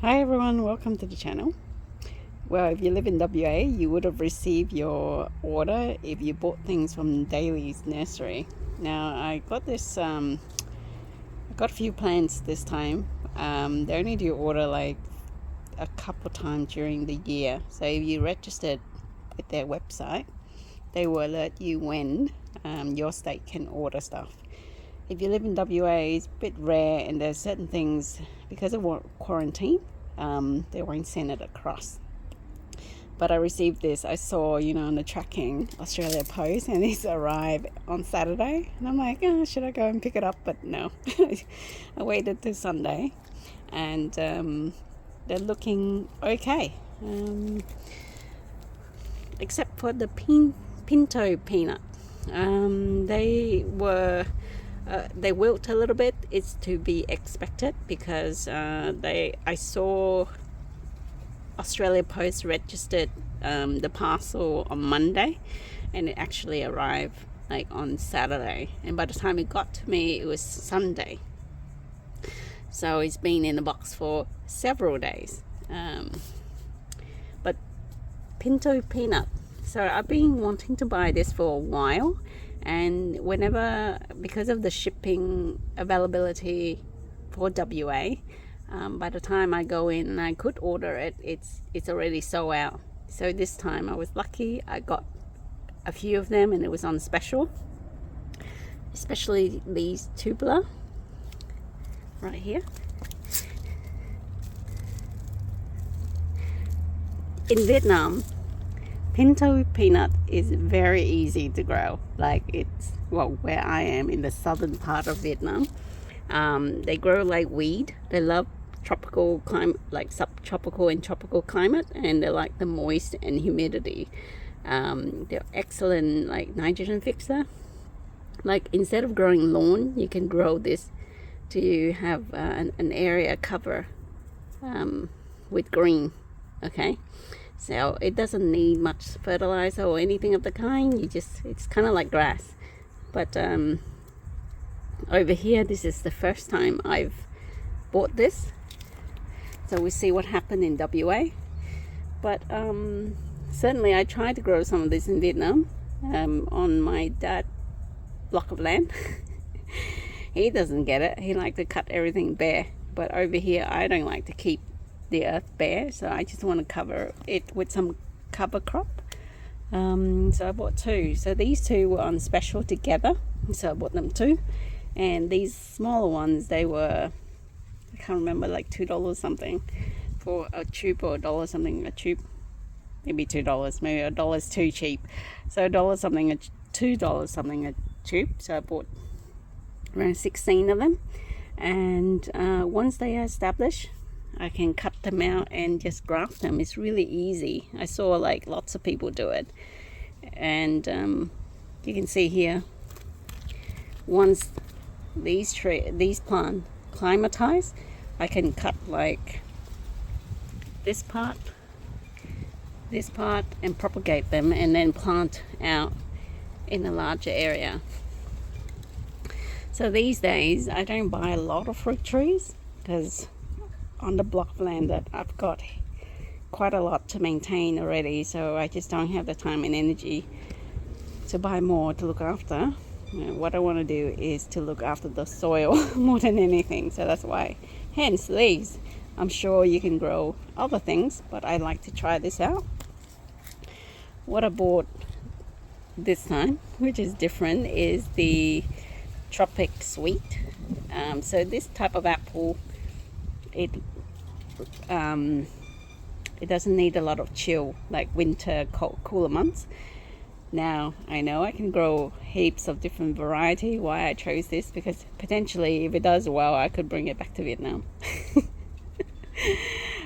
Hi everyone, welcome to the channel. Well, if you live in WA, you would have received your order if you bought things from Daly's nursery. Now I got I got a few plants this time. They only do order like a couple times during the year. So if you registered with their website, they will alert you when your state can order stuff. If you live in WA, it's a bit rare, and there's certain things because of quarantine, they won't send it across. But I received this. I saw, on the tracking Australia Post, and it's arrived on Saturday, and I'm like, should I go and pick it up? But no, I waited till Sunday, and they're looking okay, except for the pinto peanut. They wilt a little bit. It's to be expected because I saw Australia Post registered the parcel on Monday, and it actually arrived like on Saturday, and by the time it got to me it was Sunday, so it's been in the box for several days. But pinto peanut, so I've been wanting to buy this for a while, and whenever, because of the shipping availability for WA, by the time I go in and I could order it, it's already sold out. So this time I was lucky. I got a few of them and it was on special, especially these tubular right here. In Vietnam, pinto peanut is very easy to grow. Like, it's, well, where I am in the southern part of Vietnam, they grow like weed. They love tropical climate, like subtropical and tropical climate, and they like the moist and humidity. They're excellent like nitrogen fixer. Like, instead of growing lawn, you can grow this to have an area cover with green. Okay, so it doesn't need much fertilizer or anything of the kind. It's kind of like grass. But over here, this is the first time I've bought this, so we see what happened in WA. But certainly I tried to grow some of this in Vietnam, on my dad's block of land. He doesn't get it. He likes to cut everything bare, but over here I don't like to keep the earth bare, so I just want to cover it with some cover crop. So I bought two. So these two were on special together, so I bought them two. And these smaller ones, they were, I can't remember, like $2 something for a tube, or $1 something a tube. Maybe $2, maybe $1 is too cheap. So $1 something, $2 something a tube. So I bought around 16 of them. And once they are established, I can cut them out and just graft them. It's really easy. I saw like lots of people do it, and you can see here, once these plant climatize, I can cut like this part, and propagate them, and then plant out in a larger area. So these days I don't buy a lot of fruit trees, because on the block of land that I've got quite a lot to maintain already, so I just don't have the time and energy to buy more to look after. What I want to do is to look after the soil more than anything, so that's why, hence these. I'm sure you can grow other things, but I like to try this out. What I bought this time, which is different, is the Tropic Sweet. So this type of apple, it doesn't need a lot of chill, like winter cooler months. Now I know I can grow heaps of different variety. Why I chose this, because potentially if it does well, I could bring it back to Vietnam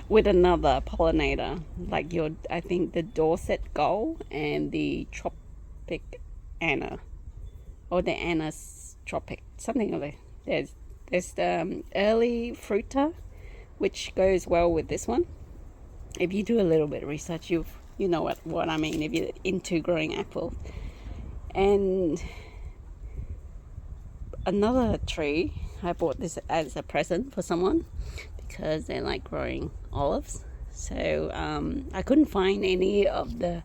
with another pollinator, like I think the Dorset Gold and the Tropic Anna, or the Anna's Tropic, something of it. There's the early fruiter, which goes well with this one. If you do a little bit of research, you know what I mean, if you're into growing apples. And another tree, I bought this as a present for someone, because they like growing olives. So I couldn't find any of the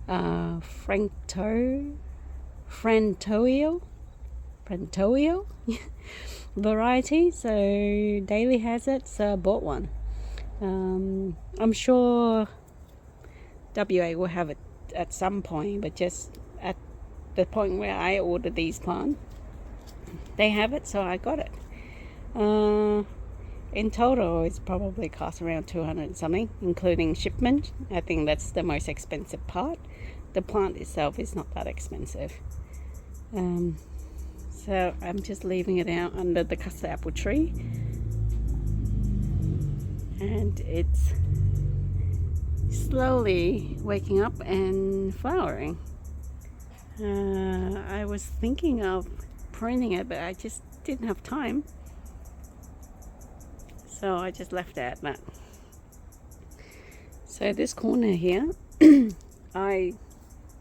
Frantoio variety, so Daily has it, so I bought one. I'm sure WA will have it at some point, but just at the point where I ordered these plants, they have it, so I got it. In total, it's probably cost around 200 something, including shipment. I think that's the most expensive part. The plant itself is not that expensive. So I'm just leaving it out under the custard apple tree, and it's slowly waking up and flowering. I was thinking of pruning it, but I just didn't have time, so I just left it at that. So this corner here, I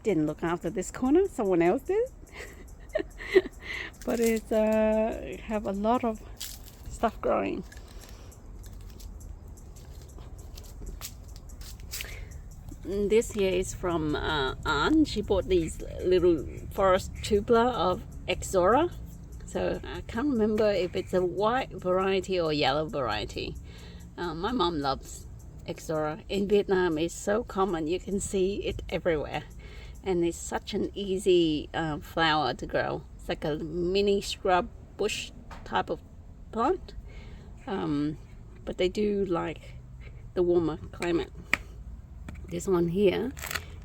didn't look after this corner, someone else did. But it's have a lot of stuff growing. This here is from Anne. She bought these little forest tubular of Exora. So I can't remember if it's a white variety or yellow variety. My mom loves Exora. In Vietnam, it's so common. You can see it everywhere. And it's such an easy flower to grow. It's like a mini shrub bush type of plant. But they do like the warmer climate. This one here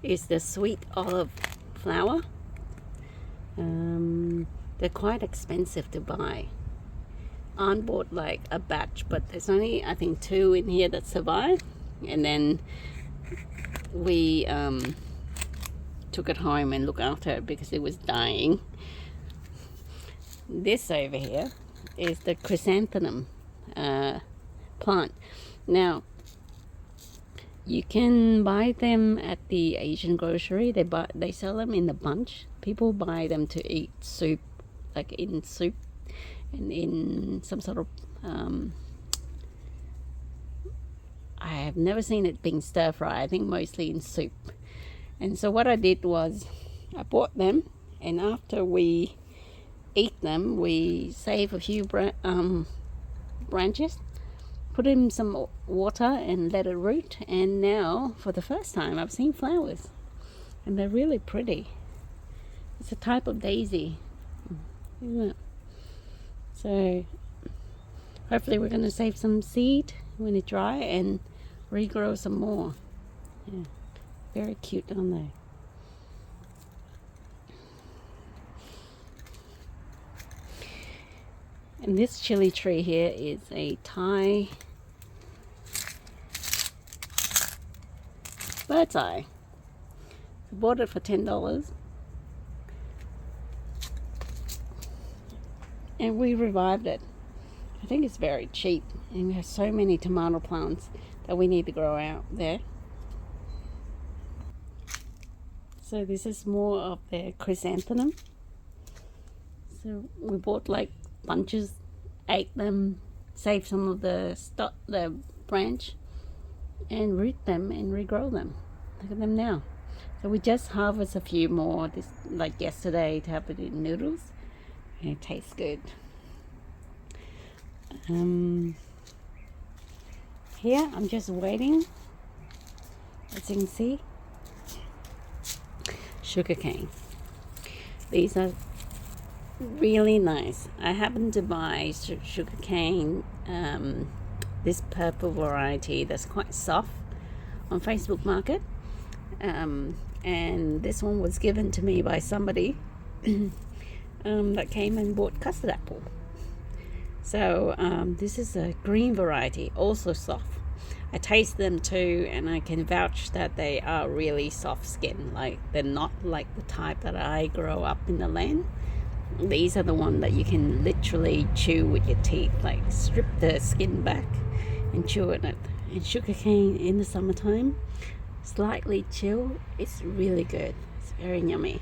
is the sweet olive flower. They're quite expensive to buy. Aunt bought like a batch, but there's only, I think, 2 in here that survive. And then we took it home and looked after it because it was dying. This over here is the chrysanthemum plant. Now, you can buy them at the Asian grocery. They sell them in a bunch. People buy them to eat soup, like in soup and in some sort of I have never seen it being stir fried. I think mostly in soup. And so what I did was I bought them, and after we eat them, we save a few branches, put in some water and let it root, and now for the first time I've seen flowers, and they're really pretty. It's a type of daisy, isn't it? So hopefully we're going to save some seed when it dry and regrow some more. Yeah, very cute, aren't they? And this chili tree here is a Thai bird's eye. I bought it for $10, and we revived it. I think it's very cheap, and we have so many tomato plants that we need to grow out there. So this is more of the chrysanthemum. So we bought like bunches, ate them, saved some of the branch, and root them and regrow them. Look at them now. So we just harvest a few more this like yesterday to have it in noodles, and it tastes good. Here I'm just waiting, as you can see, sugarcane. These are really nice. I happen to buy sugarcane, this purple variety that's quite soft, on Facebook Market, and this one was given to me by somebody that came and bought custard apple. So this is a green variety, also soft. I taste them too, and I can vouch that they are really soft skin. Like, they're not like the type that I grow up in the land. These are the one that you can literally chew with your teeth, like strip the skin back and chew it. And sugarcane in the summertime, slightly chill, it's really good. It's very yummy.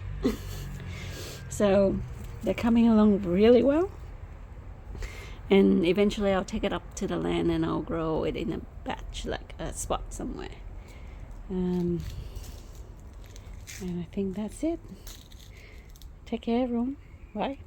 So they're coming along really well. And eventually I'll take it up to the land and I'll grow it in a batch, like a spot somewhere. And I think that's it. Take care, everyone. Bye.